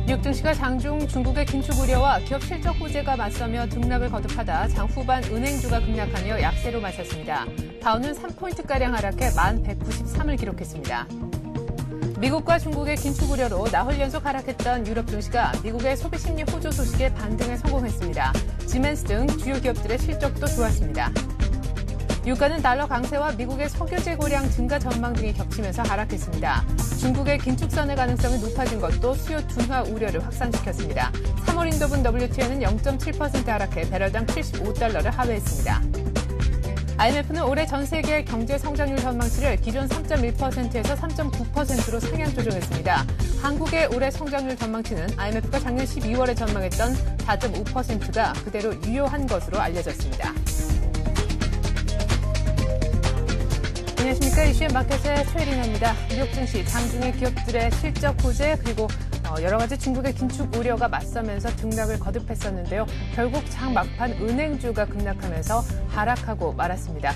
미국 증시가 장중 중국의 긴축 우려와 기업 실적 호재가 맞서며 등락을 거듭하다 장 후반 은행주가 급락하며 약세로 마쳤습니다. 다우는 3포인트가량 하락해 1193을 기록했습니다. 미국과 중국의 긴축 우려로 나흘 연속 하락했던 유럽 증시가 미국의 소비 심리 호조 소식에 반등에 성공했습니다. 지멘스 등 주요 기업들의 실적도 좋았습니다. 유가는 달러 강세와 미국의 석유 재고량 증가 전망 등이 겹치면서 하락했습니다. 중국의 긴축선의 가능성이 높아진 것도 수요 둔화 우려를 확산시켰습니다. 3월 인도분 WTI는 0.7% 하락해 배럴당 75달러를 하회했습니다. IMF는 올해 전 세계 경제 성장률 전망치를 기존 3.1%에서 3.9%로 상향 조정했습니다. 한국의 올해 성장률 전망치는 IMF가 작년 12월에 전망했던 4.5%가 그대로 유효한 것으로 알려졌습니다. 안녕하십니까. 이슈의 마켓의 최혜린입니다. 미국 증시 장중의 기업들의 실적 호재 그리고 여러 가지 중국의 긴축 우려가 맞서면서 등락을 거듭했었는데요. 결국 장 막판 은행주가 급락하면서 하락하고 말았습니다.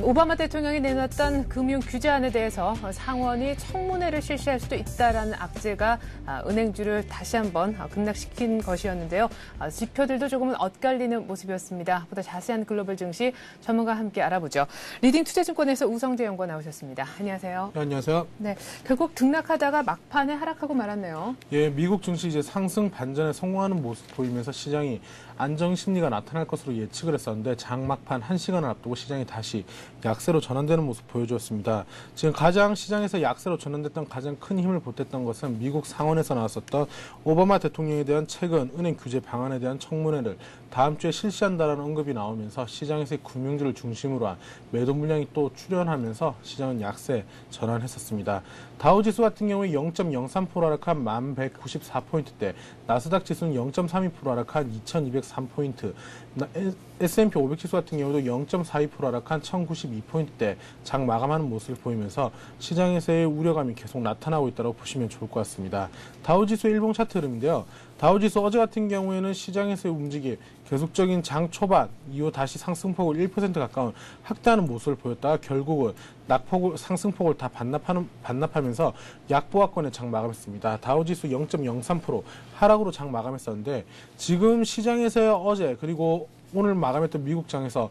오바마 대통령이 내놨던 금융 규제안에 대해서 상원이 청문회를 실시할 수도 있다라는 악재가 은행주를 다시 한번 급락시킨 것이었는데요. 지표들도 조금은 엇갈리는 모습이었습니다. 보다 자세한 글로벌 증시 전문가와 함께 알아보죠. 리딩 투자증권에서 우성재 연구원 나오셨습니다. 안녕하세요. 네, 안녕하세요. 네, 결국 등락하다가 막판에 하락하고 말았네요. 예, 미국 증시 이제 상승 반전에 성공하는 모습 보이면서 시장이 안정 심리가 나타날 것으로 예측을 했었는데 장 막판 1시간을 앞두고 시장이 다시 약세로 전환되는 모습 보여주었습니다. 지금 가장 시장에서 약세로 전환됐던 가장 큰 힘을 보탰던 것은 미국 상원에서 나왔었던 오바마 대통령에 대한 최근 은행 규제 방안에 대한 청문회를 다음 주에 실시한다라는 언급이 나오면서 시장에서의 금융주를 중심으로 한 매도 물량이 또 출현하면서 시장은 약세 전환했었습니다. 다우지수 같은 경우에 0.03% 하락한 1194포인트대, 나스닥 지수는 0.32% 하락한 2203포인트, S&P 500 지수 같은 경우도 0.42% 하락한 1092포인트대 장 마감하는 모습을 보이면서 시장에서의 우려감이 계속 나타나고 있다고 보시면 좋을 것 같습니다. 다우지수 일봉 차트 흐름인데요. 다우지수 어제 같은 경우에는 시장에서의 움직임, 계속적인 장 초반 이후 다시 상승폭을 1% 가까운 확대하는 모습을 보였다가 결국은 상승폭을 다 반납하면서 약보합권에 장 마감했습니다. 다우지수 0.03% 하락으로 장 마감했었는데 지금 시장에서의 어제 그리고 오늘 마감했던 미국장에서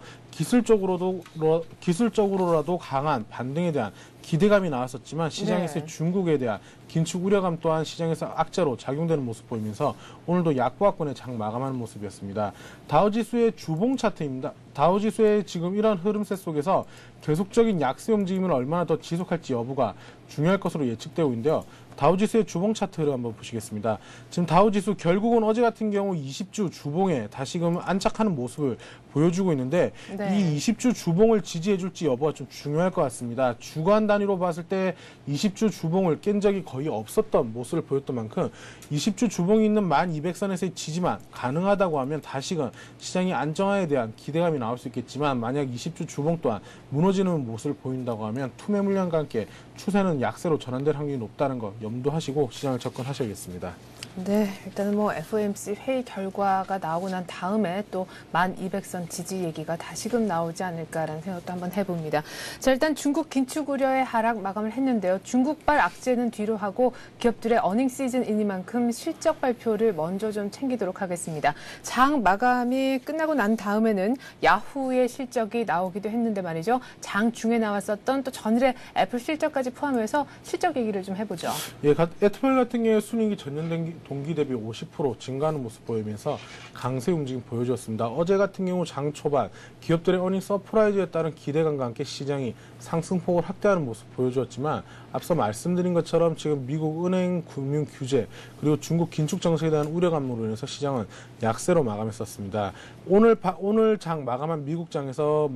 기술적으로라도 강한 반등에 대한 기대감이 나왔었지만 시장에서 중국에 대한 긴축 우려감 또한 시장에서 악재로 작용되는 모습 보이면서 오늘도 약보합권에 장 마감하는 모습이었습니다. 다우지수의 주봉 차트입니다. 다우지수의 지금 이런 흐름세 속에서 계속적인 약세 움직임을 얼마나 더 지속할지 여부가 중요할 것으로 예측되고 있는데요. 다우지수의 주봉 차트를 한번 보시겠습니다. 지금 다우지수 결국은 어제 같은 경우 20주 주봉에 다시금 안착하는 모습을 보여주고 있는데 네. 이 20주 주봉을 지지해줄지 여부가 좀 중요할 것 같습니다. 주간 단위로 봤을 때 20주 주봉을 깬 적이 거의 없었던 모습을 보였던 만큼 20주 주봉이 있는 1200선에서의 지지만 가능하다고 하면 다시금 시장이 안정화에 대한 기대감이 나올 수 있겠지만 만약 20주 주봉 또한 무너지는 모습을 보인다고 하면 투매 물량과 함께 추세는 약세로 전환될 확률이 높다는 거 염두하시고 시장을 접근하셔야겠습니다. 네, 일단은 FOMC 회의 결과가 나오고 난 다음에 또 1200선 지지 얘기가 다시금 나오지 않을까라는 생각도 한번 해봅니다. 자, 일단 중국 긴축 우려의 하락 마감을 했는데요. 중국발 악재는 뒤로 하고 기업들의 어닝 시즌이니만큼 실적 발표를 먼저 좀 챙기도록 하겠습니다. 장 마감이 끝나고 난 다음에는 야후의 실적이 나오기도 했는데 말이죠. 장 중에 나왔었던 또 전일의 애플 실적까지 포함해서 실적 얘기를 좀 해보죠. 예, 애플 같은 경우에 순이익이 전년 동기 대비 50% 증가하는 모습 보이면서 강세 움직임 보여주었습니다. 어제 같은 경우 장 초반 기업들의 어닝 서프라이즈에 따른 기대감과 함께 시장이 상승폭을 확대하는 모습 보여주었지만 앞서 말씀드린 것처럼 지금 미국 은행 금융 규제 그리고 중국 긴축 정책에 대한 우려감으로 인해서 시장은 약세로 마감했었습니다. 오늘 장 마감한 미국 장에서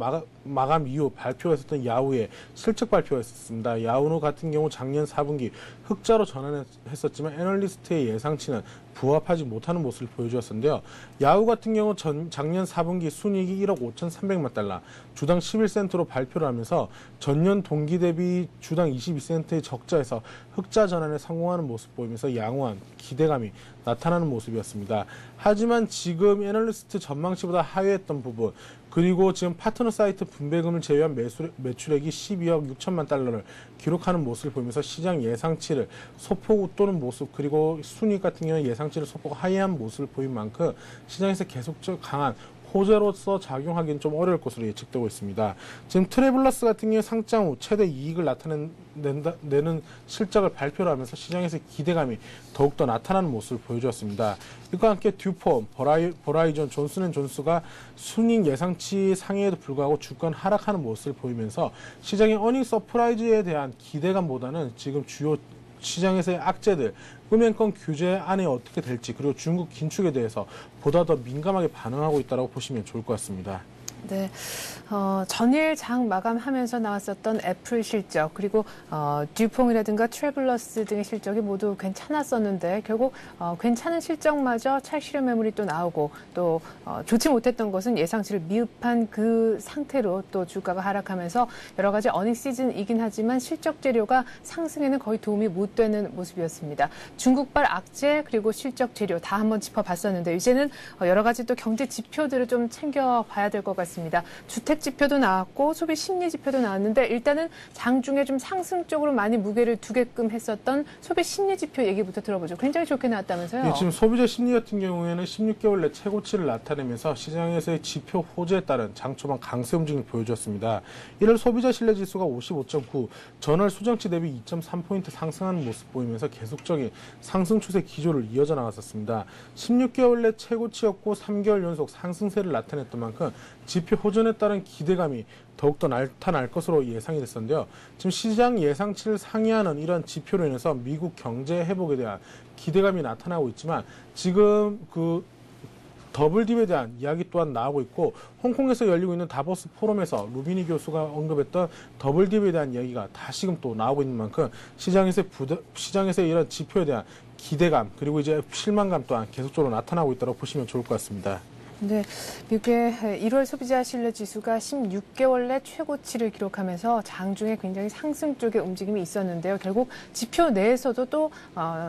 마감 이후 발표했었던 야후의 실적 발표가 있었습니다. 야후 같은 경우 작년 4분기 흑자로 전환했었지만 애널리스트의 예상치는 부합하지 못하는 모습을 보여주었는데요. 야후 같은 경우 작년 4분기 순이익이 1억 5,300만 달러, 주당 11센트로 발표를 하면서 전년 동기 대비 주당 22센트의 적자에서 흑자 전환에 성공하는 모습 보이면서 양호한 기대감이 나타나는 모습이었습니다. 하지만 지금 애널리스트 전망치보다 하회했던 부분, 그리고 지금 파트너 사이트 분배금을 제외한 매출액이 12억 6천만 달러를 기록하는 모습을 보이면서 시장 예상치를 소폭 웃도는 모습, 그리고 순이익 같은 경우는 예상치를 소폭 하회한 모습을 보인 만큼 시장에서 계속적 강한 호재로서 작용하기는 좀 어려울 것으로 예측되고 있습니다. 지금 트래블러스 같은 경우 상장 후 최대 이익을 내는 실적을 발표를 하면서 시장에서 기대감이 더욱더 나타나는 모습을 보여주었습니다. 이와 함께 듀폰, 버라이전, 존슨앤존스가 순이익 예상치 상회에도 불구하고 주가는 하락하는 모습을 보이면서 시장의 어닝 서프라이즈에 대한 기대감보다는 지금 주요 시장에서의 악재들, 은행권 규제 안에 어떻게 될지, 그리고 중국 긴축에 대해서 보다 더 민감하게 반응하고 있다고 보시면 좋을 것 같습니다. 네, 전일 장 마감하면서 나왔었던 애플 실적, 그리고 듀퐁이라든가 트래블러스 등의 실적이 모두 괜찮았었는데 결국 괜찮은 실적마저 찰실현 매물이 또 나오고 또 좋지 못했던 것은 예상치를 미흡한 그 상태로 또 주가가 하락하면서 여러 가지 어닝 시즌이긴 하지만 실적 재료가 상승에는 거의 도움이 못 되는 모습이었습니다. 중국발 악재 그리고 실적 재료 다 한번 짚어봤었는데 이제는 여러 가지 또 경제 지표들을 좀 챙겨봐야 될 것 같습니다. 주택 지표도 나왔고 소비 심리 지표도 나왔는데 일단은 장중에 좀 상승 쪽으로 많이 무게를 두게끔 했었던 소비 심리 지표 얘기부터 들어보죠. 굉장히 좋게 나왔다면서요? 네, 지금 소비자 심리 같은 경우에는 16개월 내 최고치를 나타내면서 시장에서의 지표 호재에 따른 장 초반 강세 움직임을 보여줬습니다. 1월 소비자 신뢰 지수가 55.9, 전월 수정치 대비 2.3포인트 상승하는 모습 보이면서 계속적인 상승 추세 기조를 이어져 나갔었습니다. 16개월 내 최고치였고 3개월 연속 상승세를 나타냈던 만큼 지표 호전에 따른 기대감이 더욱더 나타날 것으로 예상이 됐었는데요. 지금 시장 예상치를 상회하는 이런 지표로 인해서 미국 경제 회복에 대한 기대감이 나타나고 있지만 지금 그 더블딥에 대한 이야기 또한 나오고 있고 홍콩에서 열리고 있는 다보스 포럼에서 루비니 교수가 언급했던 더블딥에 대한 이야기가 다시금 또 나오고 있는 만큼 시장에서의 이런 지표에 대한 기대감 그리고 이제 실망감 또한 계속적으로 나타나고 있다고 보시면 좋을 것 같습니다. 네, 미국의 1월 소비자 신뢰 지수가 16개월 내 최고치를 기록하면서 장중에 굉장히 상승 쪽의 움직임이 있었는데요. 결국 지표 내에서도 또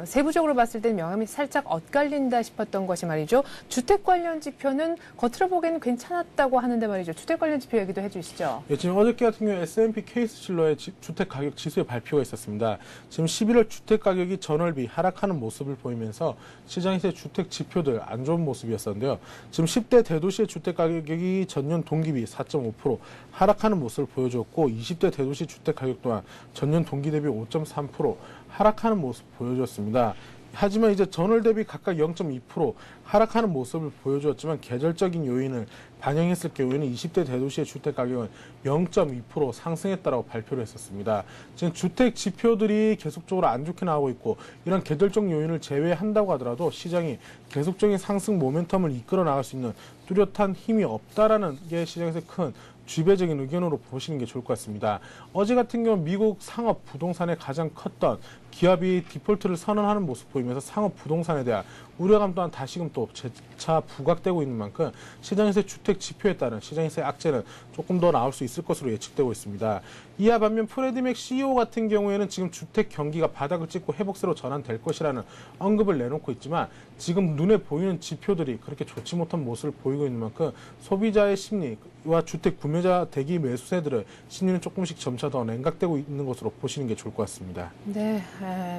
세부적으로 봤을 때는 명암이 살짝 엇갈린다 싶었던 것이 말이죠. 주택 관련 지표는 겉으로 보기에는 괜찮았다고 하는데 말이죠. 주택 관련 지표 얘기도 해주시죠. 예, 지금 어저께 같은 경우 S&P 케이스실러의 주택 가격 지수의 발표가 있었습니다. 지금 11월 주택 가격이 전월비 하락하는 모습을 보이면서 시장에서의 주택 지표들 안 좋은 모습이었었는데요. 지금 10대 대도시의 주택 가격이 전년 동기비 4.5% 하락하는 모습을 보여줬고 20대 대도시 주택 가격 또한 전년 동기 대비 5.3% 하락하는 모습을 보여줬습니다. 하지만 이제 전월 대비 각각 0.2% 하락하는 모습을 보여주었지만 계절적인 요인을 반영했을 경우에는 20대 대도시의 주택 가격은 0.2% 상승했다고 발표를 했었습니다. 지금 주택 지표들이 계속적으로 안 좋게 나오고 있고 이런 계절적 요인을 제외한다고 하더라도 시장이 계속적인 상승 모멘텀을 이끌어 나갈 수 있는 뚜렷한 힘이 없다라는 게 시장에서 큰 지배적인 의견으로 보시는 게 좋을 것 같습니다. 어제 같은 경우 미국 상업 부동산에 가장 컸던 기업이 디폴트를 선언하는 모습 보이면서 상업 부동산에 대한 우려감 또한 다시금 또 재차 부각되고 있는 만큼 시장에서의 주택 지표에 따른 시장에서의 악재는 조금 더 나올 수 있을 것으로 예측되고 있습니다. 이와 반면 프레디맥 CEO 같은 경우에는 지금 주택 경기가 바닥을 찍고 회복세로 전환될 것이라는 언급을 내놓고 있지만 지금 눈에 보이는 지표들이 그렇게 좋지 못한 모습을 보이고 있는 만큼 소비자의 심리와 주택 구매자 대기 매수세들의 심리는 조금씩 점차 더 냉각되고 있는 것으로 보시는 게 좋을 것 같습니다. 네,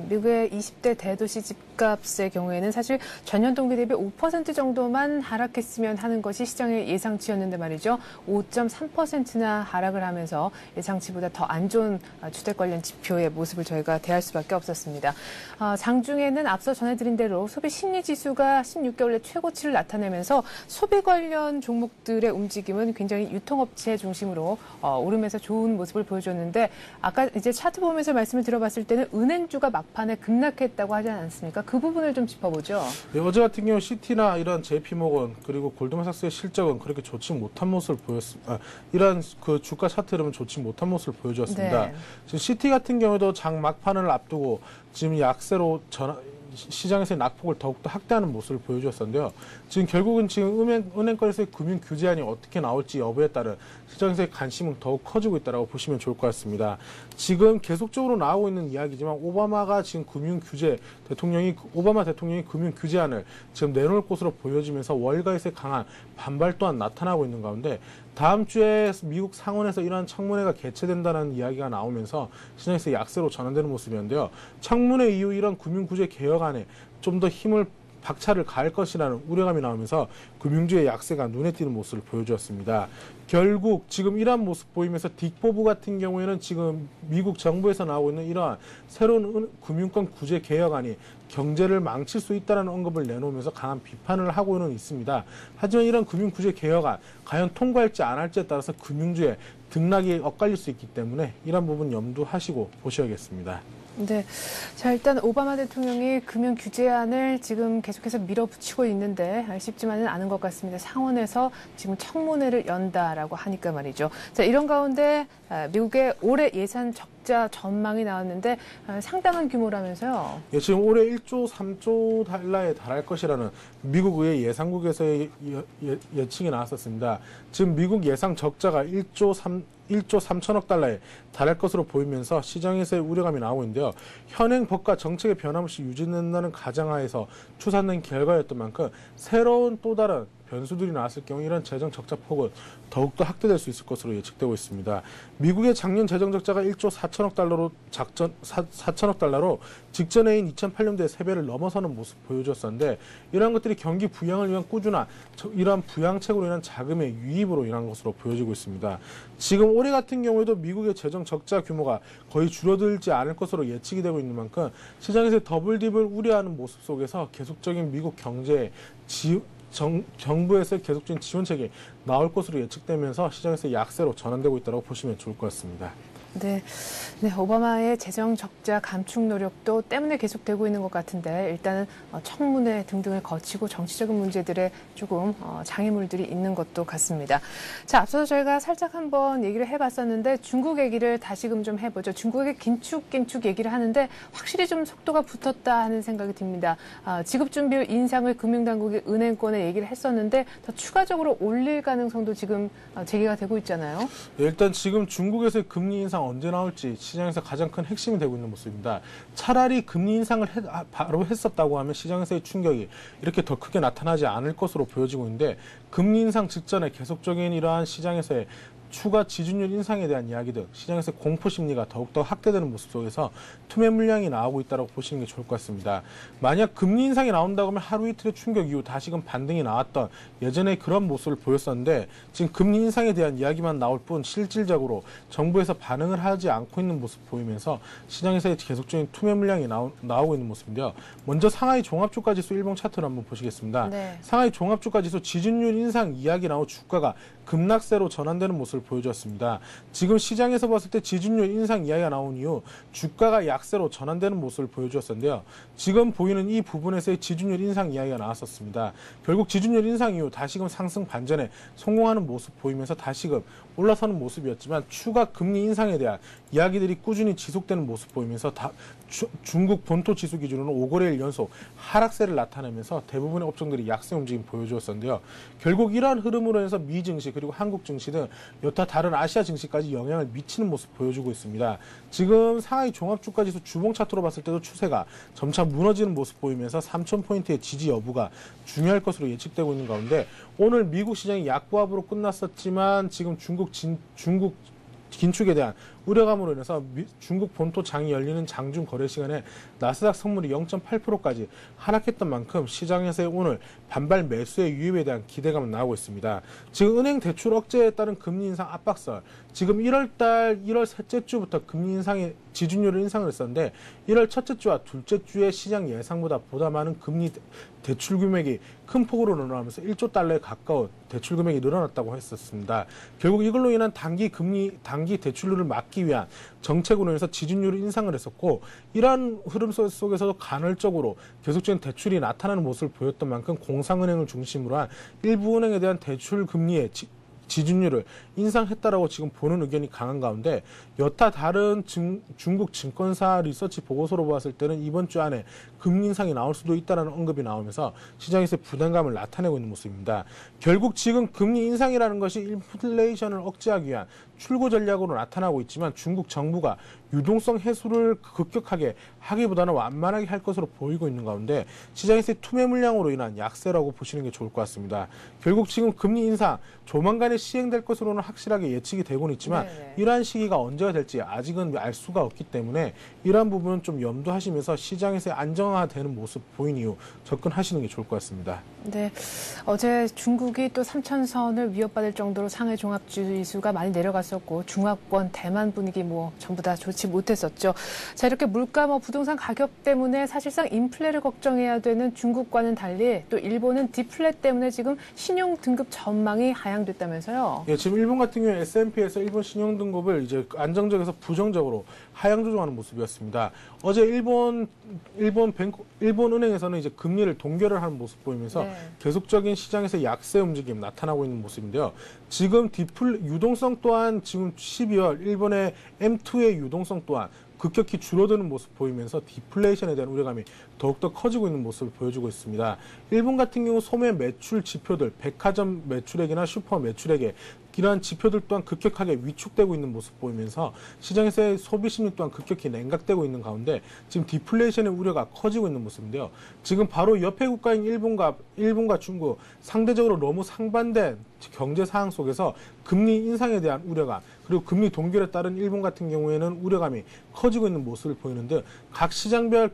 미국의 20대 대도시 집값의 경우에는 사실 전년 동기 대비 5% 정도만 하락했으면 하는 것이 시장의 예상치였는데 말이죠. 5.3%나 하락을 하면서 예상치보다 더 안 좋은 주택 관련 지표의 모습을 저희가 대할 수밖에 없었습니다. 장중에는 앞서 전해드린 대로 소비 심리 지수가 16개월 내 최고치를 나타내면서 소비 관련 종목들의 움직임은 굉장히 유통업체 중심으로 오르면서 좋은 모습을 보여줬는데 아까 이제 차트 보면서 말씀을 들어봤을 때는 은행주가 막판에 급락했다고 하지 않았습니까? 그 부분을 좀 짚어보죠. 네, 어제 같은 경우 시티나 이런 JP모건 그리고 골드만삭스의 실적은 그렇게 좋지 못한 모습을 보였습니다. 이런 그 주가 차트 흐름은 좋지 못한 모습을 보여주었습니다. 네. 지금 시티 같은 경우도 장 막판을 앞두고 지금 약세로 시장에서의 낙폭을 더욱더 확대하는 모습을 보여주었었는데요. 지금 결국은 지금 은행권에서의 금융 규제안이 어떻게 나올지 여부에 따른 시장에서의 관심은 더욱 커지고 있다고 보시면 좋을 것 같습니다. 지금 계속적으로 나오고 있는 이야기지만 오바마 대통령이 금융 규제안을 지금 내놓을 것으로 보여지면서 월가에서의 강한 반발 또한 나타나고 있는 가운데 다음 주에 미국 상원에서 이러한 청문회가 개최된다는 이야기가 나오면서 시장에서 약세로 전환되는 모습이었는데요. 청문회 이후 이런 금융구제 개혁안에 좀 더 힘을 박차를 가할 것이라는 우려감이 나오면서 금융주의 약세가 눈에 띄는 모습을 보여주었습니다. 결국 지금 이러한 모습 보이면서 딕보브 같은 경우에는 지금 미국 정부에서 나오고 있는 이러한 새로운 금융권 구제 개혁안이 경제를 망칠 수 있다는 언급을 내놓으면서 강한 비판을 하고는 있습니다. 하지만 이런 금융구제 개혁안 과연 통과할지 안 할지에 따라서 금융주의 등락이 엇갈릴 수 있기 때문에 이런 부분 염두하시고 보셔야겠습니다. 네. 자, 일단 오바마 대통령이 금융 규제안을 지금 계속해서 밀어붙이고 있는데 쉽지만은 않은 것 같습니다. 상원에서 지금 청문회를 연다라고 하니까 말이죠. 자, 이런 가운데 미국의 올해 예산 적자 전망이 나왔는데 상당한 규모라면서요. 예, 지금 올해 1조 3조 달러에 달할 것이라는 미국의 예상국에서의 예측이 나왔었습니다. 지금 미국 예상 적자가 1조 3천억 달러에 달할 것으로 보이면서 시장에서의 우려감이 나오고 있는데요. 현행 법과 정책의 변함없이 유지된다는 가정하에서 추산된 결과였던 만큼 새로운 또 다른 변수들이 나왔을 경우 이런 재정 적자 폭은 더욱더 확대될 수 있을 것으로 예측되고 있습니다. 미국의 작년 재정 적자가 1조 4천억 달러로 4천억 달러로 직전해인 2008년도에 3배를 넘어서는 모습 보여줬었는데 이러한 것들이 경기 부양을 위한 꾸준한 이러한 부양책으로 인한 자금의 유입으로 인한 것으로 보여지고 있습니다. 지금 올해 같은 경우에도 미국의 재정 적자 규모가 거의 줄어들지 않을 것으로 예측이 되고 있는 만큼 시장에서 더블딥을 우려하는 모습 속에서 계속적인 미국 경제에 정부에서 계속적인 지원책이 나올 것으로 예측되면서 시장에서 약세로 전환되고 있다고 보시면 좋을 것 같습니다. 네, 오바마의 재정 적자 감축 노력도 때문에 계속되고 있는 것 같은데 일단은 청문회 등등을 거치고 정치적인 문제들에 조금 장애물들이 있는 것도 같습니다. 자, 앞서서 저희가 살짝 한번 얘기를 해봤었는데 중국 얘기를 다시금 좀 해보죠. 중국의 긴축 얘기를 하는데 확실히 좀 속도가 붙었다 하는 생각이 듭니다. 지급준비율 인상을 금융당국이 은행권에 얘기를 했었는데 더 추가적으로 올릴 가능성도 지금 제기가 되고 있잖아요. 일단 지금 중국에서의 금리 인상 언제 나올지 시장에서 가장 큰 핵심이 되고 있는 모습입니다. 차라리 금리 인상을 바로 했었다고 하면 시장에서의 충격이 이렇게 더 크게 나타나지 않을 것으로 보여지고 있는데 금리 인상 직전에 계속적인 이러한 시장에서의 추가 지준율 인상에 대한 이야기들, 시장에서 공포 심리가 더욱더 확대되는 모습 속에서 투매 물량이 나오고 있다고 보시는 게 좋을 것 같습니다. 만약 금리 인상이 나온다고 하면 하루 이틀의 충격 이후 다시금 반등이 나왔던 예전에 그런 모습을 보였었는데 지금 금리 인상에 대한 이야기만 나올 뿐 실질적으로 정부에서 반응을 하지 않고 있는 모습 보이면서 시장에서의 계속적인 투매 물량이 나오고 있는 모습인데요. 먼저 상하이 종합주가지수 일봉 차트를 한번 보시겠습니다. 네. 상하이 종합주가지수 지준율 인상 이야기 나오 주가가 급락세로 전환되는 모습을 보여주었습니다. 지금 시장에서 봤을 때 지준율 인상 이야기가 나온 이후 주가가 약세로 전환되는 모습을 보여주었는데요. 지금 보이는 이 부분에서의 지준율 인상 이야기가 나왔었습니다. 결국 지준율 인상 이후 다시금 상승 반전에 성공하는 모습 보이면서 다시금 올라서는 모습이었지만 추가 금리 인상에 대한 이야기들이 꾸준히 지속되는 모습 보이면서 중국 본토 지수 기준으로 5거래일 연속 하락세를 나타내면서 대부분의 업종들이 약세 움직임 보여주었었는데요. 결국 이러한 흐름으로 인해서 미 증시 그리고 한국 증시 등 여타 다른 아시아 증시까지 영향을 미치는 모습 보여주고 있습니다. 지금 상하이 종합주가지수 주봉 차트로 봤을 때도 추세가 점차 무너지는 모습 보이면서 3,000포인트의 지지 여부가 중요할 것으로 예측되고 있는 가운데 오늘 미국 시장이 약보합으로 끝났었지만 지금 중국 긴축에 대한 우려감으로 인해서 중국 본토 장이 열리는 장중 거래 시간에 나스닥 선물이 0.8%까지 하락했던 만큼 시장에서의 오늘 반발 매수의 유입에 대한 기대감은 나오고 있습니다. 지금 은행 대출 억제에 따른 금리 인상 압박설, 지금 1월 셋째 주부터 금리 인상의 지준율을 인상을 했었는데 1월 첫째 주와 둘째 주에 시장 예상보다 보다 많은 금리 대출 금액이 큰 폭으로 늘어나면서 1조 달러에 가까운 대출 금액이 늘어났다고 했었습니다. 결국 이걸로 인한 단기 대출률을 막기 위한 정책으로 인해서 지준율을 인상을 했었고 이러한 흐름 속에서도 간헐적으로 계속적인 대출이 나타나는 모습을 보였던 만큼 공상은행을 중심으로 한 일부 은행에 대한 대출 금리의 지준율을 인상했다라고 지금 보는 의견이 강한 가운데 여타 다른 중국 증권사 리서치 보고서로 봤을 때는 이번 주 안에 금리 인상이 나올 수도 있다는 언급이 나오면서 시장에서 부담감을 나타내고 있는 모습입니다. 결국 지금 금리 인상이라는 것이 인플레이션을 억제하기 위한 출구 전략으로 나타나고 있지만 중국 정부가 유동성 해소를 급격하게 하기보다는 완만하게 할 것으로 보이고 있는 가운데 시장에서의 투매 물량으로 인한 약세라고 보시는 게 좋을 것 같습니다. 결국 지금 금리 인상 조만간에 시행될 것으로는 확실하게 예측이 되고는 있지만 이러한 시기가 언제가 될지 아직은 알 수가 없기 때문에 이러한 부분은 좀 염두하시면서 시장에서 안정화되는 모습 보인 이후 접근하시는 게 좋을 것 같습니다. 네, 어제 중국이 또 3,000선을 위협받을 정도로 상해 종합지수가 많이 내려갔었고 중화권, 대만 분위기 전부 다 좋지 못했었죠. 자, 이렇게 물가 부동산 가격 때문에 사실상 인플레를 걱정해야 되는 중국과는 달리 또 일본은 디플레 때문에 지금 신용 등급 전망이 하향됐다면서요? 예, 지금 일본 같은 경우에 S&P에서 일본 신용 등급을 이제 안정적에서 부정적으로 하향 조정하는 모습이었습니다. 어제 일본은행에서는 이제 금리를 동결을 하는 모습 보이면서 계속적인 시장에서 약세 움직임 나타나고 있는 모습인데요. 지금 유동성 또한 지금 12월 일본의 M2의 유동성 또한 급격히 줄어드는 모습 보이면서 디플레이션에 대한 우려감이 더욱더 커지고 있는 모습을 보여주고 있습니다. 일본 같은 경우 소매 매출 지표들, 백화점 매출액이나 슈퍼 매출액에 이러한 지표들 또한 급격하게 위축되고 있는 모습 보이면서 시장에서의 소비 심리 또한 급격히 냉각되고 있는 가운데 지금 디플레이션의 우려가 커지고 있는 모습인데요. 지금 바로 옆에 국가인 일본과 중국 상대적으로 너무 상반된 경제 상황 속에서 금리 인상에 대한 우려감 그리고 금리 동결에 따른 일본 같은 경우에는 우려감이 커지고 있는 모습을 보이는데 각 시장별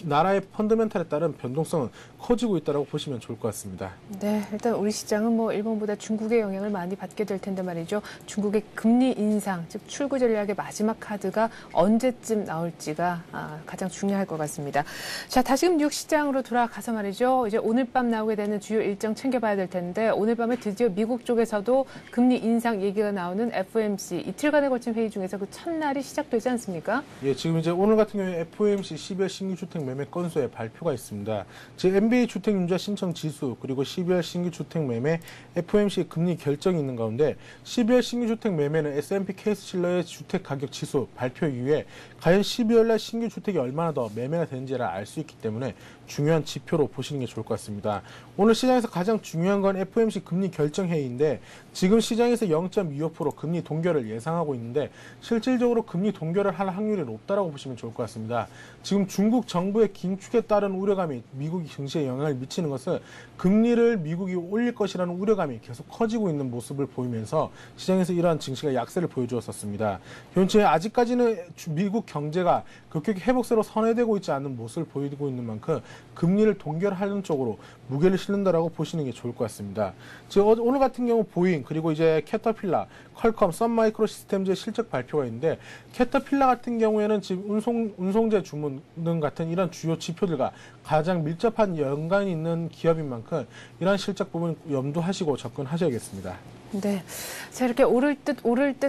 나라의 펀더멘탈에 따른 변동성은 커지고 있다고 보시면 좋을 것 같습니다. 네, 일단 우리 시장은 일본보다 중국의 영향을 많이 받게 될 텐데 말이죠. 중국의 금리 인상, 즉 출구 전략의 마지막 카드가 언제쯤 나올지가 가장 중요할 것 같습니다. 자, 다시금 뉴욕 시장으로 돌아가서 말이죠. 이제 오늘 밤 나오게 되는 주요 일정 챙겨봐야 될 텐데 오늘 밤에 드디어 미국 쪽에서도 금리 인상 얘기가 나오는 FOMC 이틀간에 걸친 회의 중에서 그 첫날이 시작되지 않습니까? 예, 지금 이제 오늘 같은 경우에 FOMC 12월 신규 주택 매매 건수의 발표가 있습니다. 즉 NBA 주택 융자 신청 지수 그리고 12월 신규 주택 매매 FOMC 금리 결정이 있는 가운데 12월 신규 주택 매매는 S&P 케이스실러의 주택 가격 지수 발표 이후에 과연 12월 날 신규 주택이 얼마나 더 매매가 되는지를 알 수 있기 때문에 중요한 지표로 보시는 게 좋을 것 같습니다. 오늘 시장에서 가장 중요한 건 FOMC 금리 결정 회의인데 지금 시장에서 0.25% 금리 동결을 예상하고 있는데 실질적으로 금리 동결을 할 확률이 높다라고 보시면 좋을 것 같습니다. 지금 중국 정부의 긴축에 따른 우려감이 미국 증시에 영향을 미치는 것은 금리를 미국이 올릴 것이라는 우려감이 계속 커지고 있는 모습을 보이면서 시장에서 이러한 증시가 약세를 보여주었었습니다. 현재 아직까지는 미국 경제가 급격히 회복세로 선회되고 있지 않는 모습을 보이고 있는 만큼 금리를 동결하는 쪽으로 무게를 실는다라고 보시는 게 좋을 것 같습니다. 지금 오늘 같은 경우 보잉 그리고 이제 캐터필라, 퀄컴, 썬마이크로 시스템즈의 실적 발표가 있는데 캐터필라 같은 경우에는 지금 운송재 주문 등 같은 이런 주요 지표들과 가장 밀접한 연관이 있는 기업인 만큼 이러한 실적 부분 염두하시고 접근하셔야겠습니다. 네. 자, 이렇게 오를 듯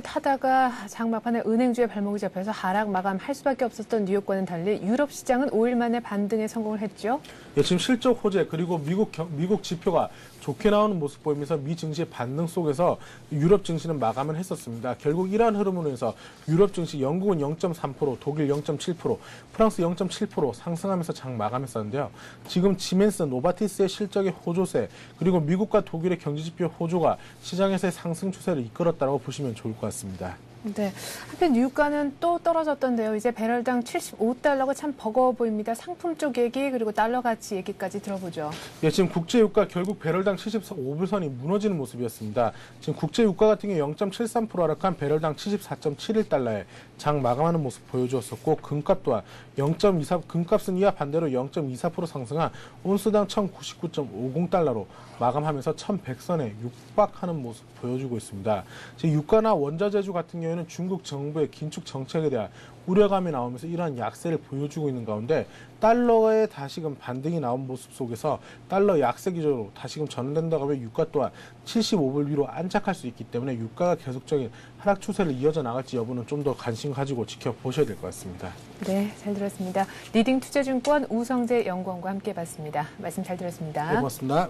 하다가 장 막판에 은행주의 발목이 잡혀서 하락 마감할 수밖에 없었던 뉴욕과는 달리 유럽 시장은 5일 만에 반등에 성공을 했죠. 예, 지금 실적 호재 그리고 미국 지표가 좋게 나오는 모습 보이면서 미 증시의 반등 속에서 유럽 증시는 마감을 했었습니다. 결국 이러한 흐름으로 해서 유럽 증시 영국은 0.3%, 독일 0.7%, 프랑스 0.7% 상승하면서 장 마감했었는데요. 지금 지멘스, 노바티스의 실적의 호조세 그리고 미국과 독일의 경제지표 호조가 시장에서의 상승 추세를 이끌었다고 보시면 좋을 것 같습니다. 네. 한편 유가는 또 떨어졌던데요. 이제 배럴당 75달러가 참 버거워 보입니다. 상품 쪽 얘기 그리고 달러 가치 얘기까지 들어보죠. 예, 지금 국제 유가 결국 배럴당 75불선이 무너지는 모습이었습니다. 지금 국제 유가 같은 경우 0.73% 하락한 배럴당 74.71달러에 장 마감하는 모습 보여주었었고 금값 또한 0.24 금값은 이와 반대로 0.24% 상승한 온스당 1,099.50달러로 마감하면서 1,100선에 육박하는 모습 보여주고 있습니다. 지금 유가나 원자재주 같은 경우에는 중국 정부의 긴축 정책에 대한 우려감이 나오면서 이러한 약세를 보여주고 있는 가운데 달러에 다시금 반등이 나온 모습 속에서 달러 약세 기조로 다시금 전환된다고 하면 유가 또한 75불 위로 안착할 수 있기 때문에 유가가 계속적인 하락 추세를 이어져 나갈지 여부는 좀 더 관심 가지고 지켜보셔야 될 것 같습니다. 네, 잘 들었습니다. 리딩 투자증권 우성재 연구원과 함께 봤습니다. 말씀 잘 들었습니다. 네, 고맙습니다.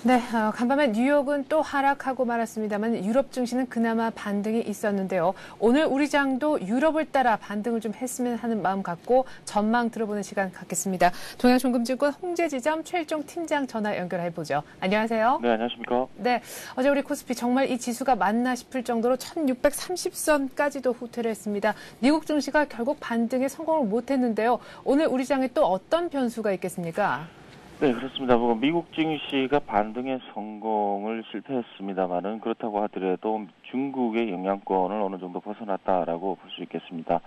네, 간밤에 뉴욕은 또 하락하고 말았습니다만 유럽 증시는 그나마 반등이 있었는데요. 오늘 우리 장도 유럽을 따라 반등을 좀 했으면 하는 마음 갖고 전망 들어보는 시간 갖겠습니다. 동양종금증권 홍재지점 최일종 팀장 전화 연결해보죠. 안녕하세요. 네, 안녕하십니까. 네, 어제 우리 코스피 정말 이 지수가 맞나 싶을 정도로 1630선까지도 후퇴를 했습니다. 미국 증시가 결국 반등에 성공을 못했는데요. 오늘 우리 장에 또 어떤 변수가 있겠습니까? 네, 그렇습니다. 미국 증시가 반등에 성공을 실패했습니다만은 그렇다고 하더라도 중국의 영향권을 어느 정도 벗어났다라고 볼 수 있겠습니다.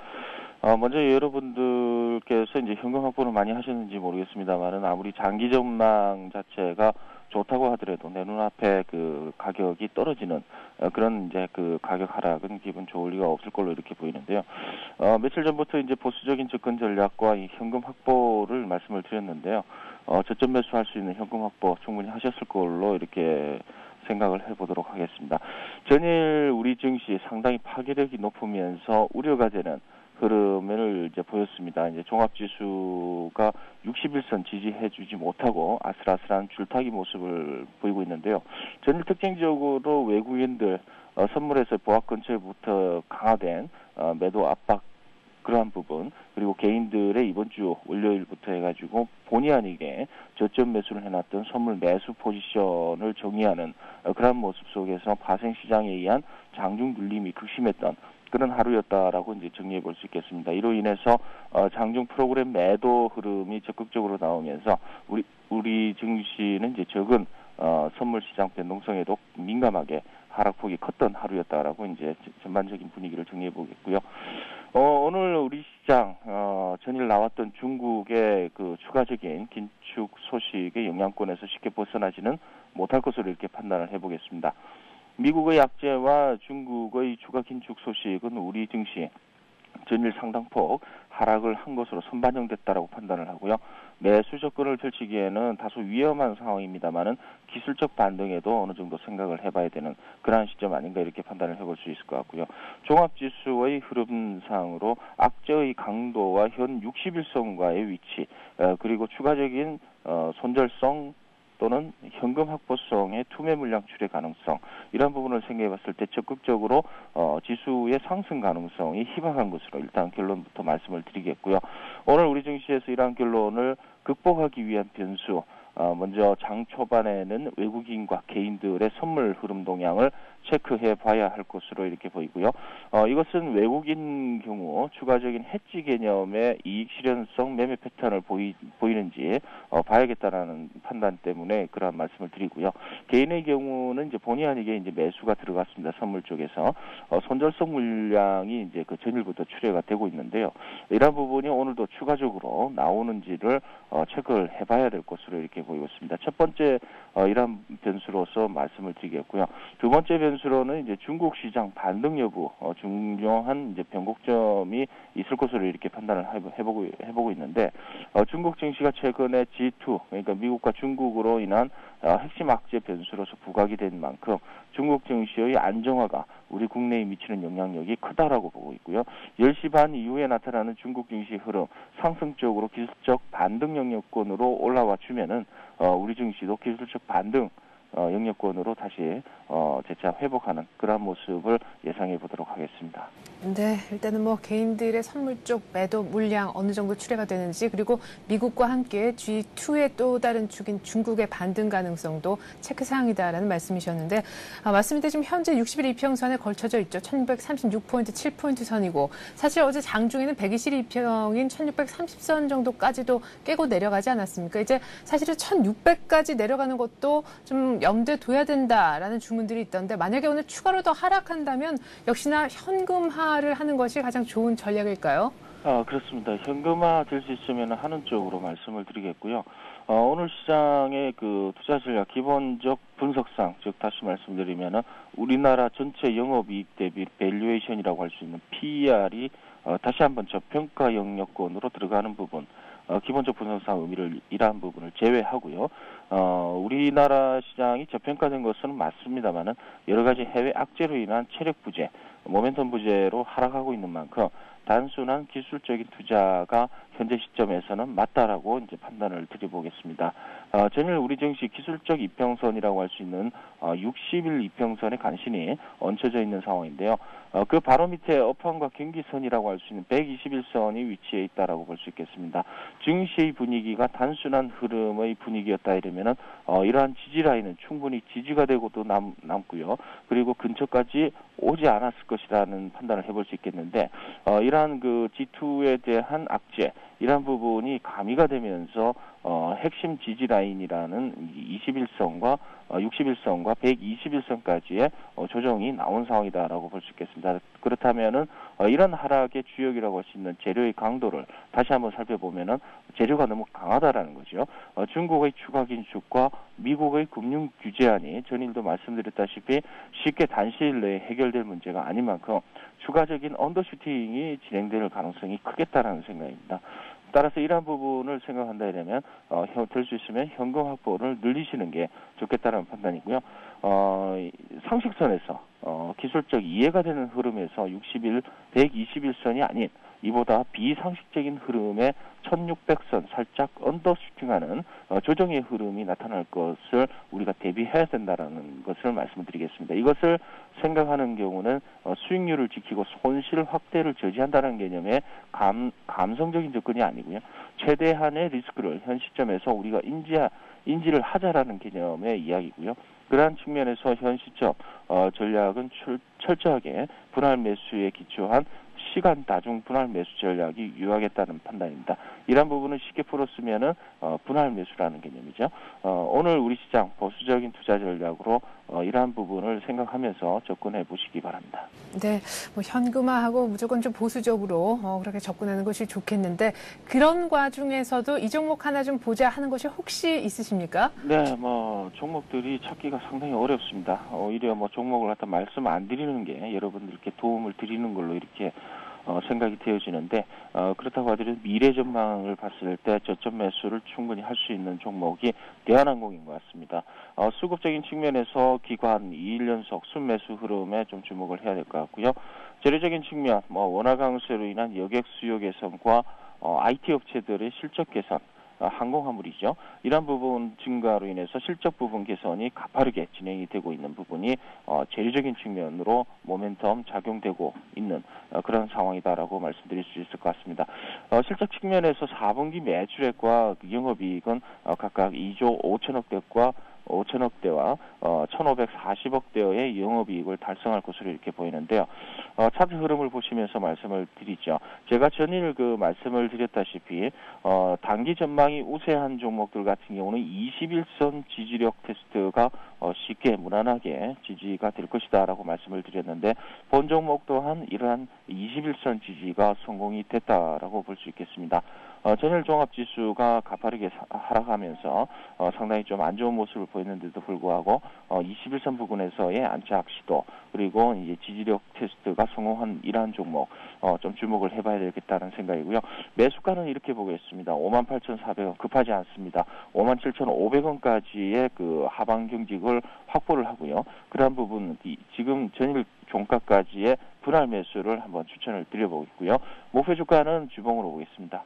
먼저 여러분들께서 이제 현금 확보를 많이 하셨는지 모르겠습니다만은 아무리 장기 전망 자체가 좋다고 하더라도 내 눈앞에 그 가격이 떨어지는 그런 이제 그 가격 하락은 기분 좋을 리가 없을 걸로 이렇게 보이는데요. 며칠 전부터 이제 보수적인 접근 전략과 이 현금 확보를 말씀을 드렸는데요. 저점 매수할 수 있는 현금 확보 충분히 하셨을 걸로 이렇게 생각을 해보도록 하겠습니다. 전일 우리 증시 상당히 파괴력이 높으면서 우려가 되는 흐름을 이제 보였습니다. 이제 종합지수가 61선 지지해주지 못하고 아슬아슬한 줄타기 모습을 보이고 있는데요. 전일 특징적으로 외국인들 선물에서 보합 근처에부터 강화된 매도 압박 그러한 부분, 그리고 개인들의 이번 주 월요일부터 해가지고 본의 아니게 저점 매수를 해놨던 선물 매수 포지션을 정리하는 그러한 모습 속에서 파생시장에 의한 장중 눌림이 극심했던 그런 하루였다라고 이제 정리해 볼 수 있겠습니다. 이로 인해서 장중 프로그램 매도 흐름이 적극적으로 나오면서 우리 증시는 이제 적은 선물 시장 변동성에도 민감하게 하락폭이 컸던 하루였다라고 이제 전반적인 분위기를 정리해 보겠고요. 오늘 우리 시장 전일 나왔던 중국의 그 추가적인 긴축 소식의 영향권에서 쉽게 벗어나지는 못할 것으로 이렇게 판단을 해보겠습니다. 미국의 약재와 중국의 추가 긴축 소식은 우리 증시 전일 상당폭 하락을 한 것으로 선반영됐다라고 판단을 하고요. 매수 접근을 펼치기에는 다소 위험한 상황입니다만은 기술적 반등에도 어느 정도 생각을 해봐야 되는 그러한 시점 아닌가 이렇게 판단을 해볼 수 있을 것 같고요. 종합지수의 흐름상으로 악재의 강도와 현 61선과의 위치 그리고 추가적인 손절성 또는 현금 확보성의 투매 물량 출회 가능성 이런 부분을 생각해봤을 때 적극적으로 지수의 상승 가능성이 희박한 것으로 일단 결론부터 말씀을 드리겠고요. 오늘 우리 증시에서 이러한 결론을 극복하기 위한 변수 먼저 장 초반에는 외국인과 개인들의 선물 흐름 동향을 체크해 봐야 할 것으로 이렇게 보이고요. 이것은 외국인 경우 추가적인 해지 개념의 이익 실현성 매매 패턴을 보이는지 봐야겠다라는 판단 때문에 그러한 말씀을 드리고요. 개인의 경우는 이제 본의 아니게 이제 매수가 들어갔습니다. 선물 쪽에서 손절성 물량이 이제 그 전일부터 출회가 되고 있는데요. 이러한 부분이 오늘도 추가적으로 나오는지를 체크를 해봐야 될 것으로 이렇게 보이고 있습니다. 첫 번째 이러한 변수로서 말씀을 드리겠고요. 두 번째 변수로는 이제 중국 시장 반등 여부 중요한 이제 변곡점이 있을 것으로 이렇게 판단을 해보고 있는데 중국 증시가 최근에 G2 그러니까 미국과 중국으로 인한 핵심 악재 변수로서 부각이 된 만큼 중국 증시의 안정화가 우리 국내에 미치는 영향력이 크다라고 보고 있고요. 10시 반 이후에 나타나는 중국 증시 흐름 상승적으로 기술적 반등 영역권으로 올라와 주면은 우리 증시도 기술적 반등 영역권으로 다시 재차 회복하는 그런 모습을 예상해 보도록 하겠습니다. 네, 일단은 뭐 개인들의 선물 쪽 매도 물량 어느 정도 출회가 되는지 그리고 미국과 함께 G2의 또 다른 축인 중국의 반등 가능성도 체크 사항이다라는 말씀이셨는데 맞습니다. 지금 현재 60일 이평선에 걸쳐져 있죠. 1636포인트 7포인트 선이고 사실 어제 장중에는 120일 이평인 1630선 정도까지도 깨고 내려가지 않았습니까? 이제 사실은 1600까지 내려가는 것도 좀 염두에 둬야 된다라는 주문들이 있던데 만약에 오늘 추가로 더 하락한다면 역시나 현금화를 하는 것이 가장 좋은 전략일까요? 그렇습니다. 현금화 될 수 있으면 하는 쪽으로 말씀을 드리겠고요. 오늘 시장의 그 투자 전략 기본적 분석상, 즉 다시 말씀드리면은 우리나라 전체 영업이익 대비 밸류에이션이라고 할 수 있는 PER이 다시 한번 저평가 영역권으로 들어가는 부분. 기본적 분석상 의미를 이러한 부분을 제외하고요. 우리나라 시장이 저평가된 것은 맞습니다만은 여러 가지 해외 악재로 인한 체력 부재, 모멘텀 부재로 하락하고 있는 만큼 단순한 기술적인 투자가 현재 시점에서는 맞다라고 이제 판단을 드려보겠습니다. 전일 우리 증시 기술적 이평선이라고 할 수 있는 60일 이평선에 간신히 얹혀져 있는 상황인데요. 그 바로 밑에 업황과 경기선이라고 할 수 있는 121선이 위치해 있다라고 볼 수 있겠습니다. 증시의 분위기가 단순한 흐름의 분위기였다 이러면은 이러한 지지 라인은 충분히 지지가 되고도 남고요. 그리고 근처까지 오지 않았을 것이라는 판단을 해볼 수 있겠는데 이러한 그 G2에 대한 악재 이러한 부분이 가미가 되면서 핵심 지지 라인이라는 21선과 61선과 121선까지의 조정이 나온 상황이다라고 볼 수 있겠습니다. 그렇다면은 이런 하락의 주역이라고 할 수 있는 재료의 강도를 다시 한번 살펴보면은 재료가 너무 강하다라는 거죠. 중국의 추가 긴축과 미국의 금융 규제안이 전일도 말씀드렸다시피 쉽게 단시일 내에 해결될 문제가 아닌 만큼 추가적인 언더슈팅이 진행될 가능성이 크겠다라는 생각입니다. 따라서 이러한 부분을 생각한다면 될 수 있으면 현금 확보를 늘리시는 게 좋겠다는 판단이고요. 상식선에서 기술적 이해가 되는 흐름에서 60일, 121선이 아닌 이보다 비상식적인 흐름의 1600선 살짝 언더슈팅하는 조정의 흐름이 나타날 것을 우리가 대비해야 된다는 것을 말씀드리겠습니다. 이것을 생각하는 경우는 수익률을 지키고 손실 확대를 저지한다는 개념의 감성적인 접근이 아니고요. 최대한의 리스크를 현 시점에서 우리가 인지를 하자라는 개념의 이야기고요. 그러한 측면에서 현 시점 전략은 철저하게 분할 매수에 기초한 시간 다중 분할 매수 전략이 유효하겠다는 판단입니다. 이런 부분을 쉽게 풀었으면은 분할 매수라는 개념이죠. 오늘 우리 시장 보수적인 투자 전략으로 이러한 부분을 생각하면서 접근해 보시기 바랍니다. 네, 뭐 현금화하고 무조건 좀 보수적으로 그렇게 접근하는 것이 좋겠는데 그런 과중에서도 이 종목 하나 좀 보자 하는 것이 혹시 있으십니까? 네, 뭐 종목들이 찾기가 상당히 어렵습니다. 오히려 뭐 종목을 갖다 말씀 안 드리는 게 여러분들께 도움을 드리는 걸로 이렇게 생각이 되어지는데 그렇다고 하더라도 미래 전망을 봤을 때 저점 매수를 충분히 할 수 있는 종목이 대한항공인 것 같습니다. 수급적인 측면에서 기관 2일 연속 순매수 흐름에 좀 주목을 해야 될 것 같고요. 재료적인 측면, 원화 강세로 인한 여객 수요 개선과 IT 업체들의 실적 개선, 항공화물이죠. 이러한 부분 증가로 인해서 실적 부분 개선이 가파르게 진행이 되고 있는 부분이 재료적인 측면으로 모멘텀 작용되고 있는 그런 상황이다라고 말씀드릴 수 있을 것 같습니다. 실적 측면에서 4분기 매출액과 영업이익은 각각 2조 5천억대와 1,540억대의 영업이익을 달성할 것으로 이렇게 보이는데요. 차트 흐름을 보시면서 말씀을 드리죠. 제가 전일 말씀을 드렸다시피 단기 전망이 우세한 종목들 같은 경우는 21선 지지력 테스트가 쉽게 무난하게 지지가 될 것이다라고 말씀을 드렸는데 본 종목 또한 이러한 21선 지지가 성공이 됐다라고 볼 수 있겠습니다. 전일 종합지수가 가파르게 하락하면서 상당히 좀 안 좋은 모습을 보였는데도 불구하고 21선 부근에서의 안착 시도 그리고 이제 지지력 테스트가 성공한 이러한 종목 좀 주목을 해봐야 되겠다는 생각이고요. 매수가는 이렇게 보겠습니다. 58,400원 급하지 않습니다. 57,500원까지의 그 하방 경직을 확보를 하고요. 그러한 부분 지금 전일 종가까지의 분할 매수를 한번 추천을 드려보고 있고요. 목표 주가는 주봉으로 보겠습니다.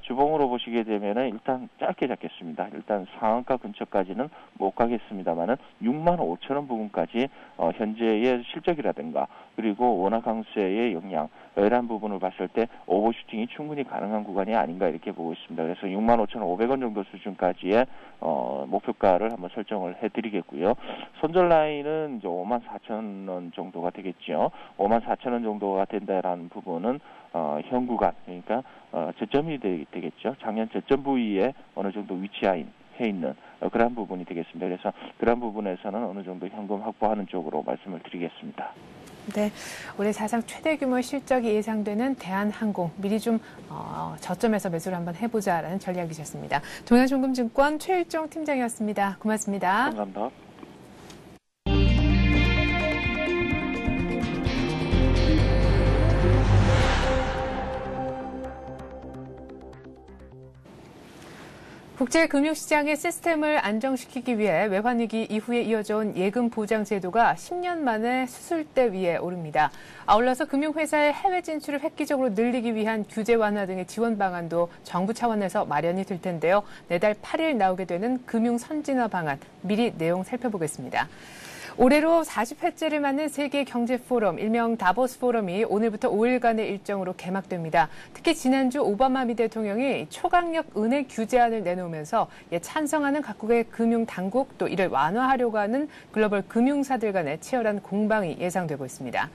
주봉으로 보시게 되면은 일단 짧게 잡겠습니다. 일단 상한가 근처까지는 못 가겠습니다만은 65,000원 부분까지 현재의 실적이라든가 그리고 원화 강세의 영향 이러한 부분을 봤을 때 오버슈팅이 충분히 가능한 구간이 아닌가 이렇게 보고 있습니다. 그래서 65,500원 정도 수준까지의 목표가를 한번 설정을 해드리겠고요. 손절 라인은 이제 54,000원 정도가 되겠죠. 54,000원 정도가 된다라는 부분은 현 구간 그러니까 저점이 되겠죠. 작년 저점 부위에 어느 정도 위치해 있는 그러한 부분이 되겠습니다. 그래서 그러한 부분에서는 어느 정도 현금 확보하는 쪽으로 말씀을 드리겠습니다. 네, 올해 사상 최대 규모 실적이 예상되는 대한항공 미리 좀 저점에서 매수를 한번 해보자라는 전략이셨습니다. 동양종금증권 최일종 팀장이었습니다. 고맙습니다. 감사합니다. 국제 금융시장의 시스템을 안정시키기 위해 외환위기 이후에 이어져온 예금 보장 제도가 10년 만에 수술대 위에 오릅니다. 아울러서 금융회사의 해외 진출을 획기적으로 늘리기 위한 규제 완화 등의 지원 방안도 정부 차원에서 마련이 될 텐데요. 내달 8일 나오게 되는 금융 선진화 방안, 미리 내용 살펴보겠습니다. 올해로 40회째를 맞는 세계 경제 포럼, 일명 다보스 포럼이 오늘부터 5일간의 일정으로 개막됩니다. 특히 지난주 오바마 미 대통령이 초강력 은행 규제안을 내놓으면서 찬성하는 각국의 금융 당국 또 이를 완화하려고 하는 글로벌 금융사들 간의 치열한 공방이 예상되고 있습니다.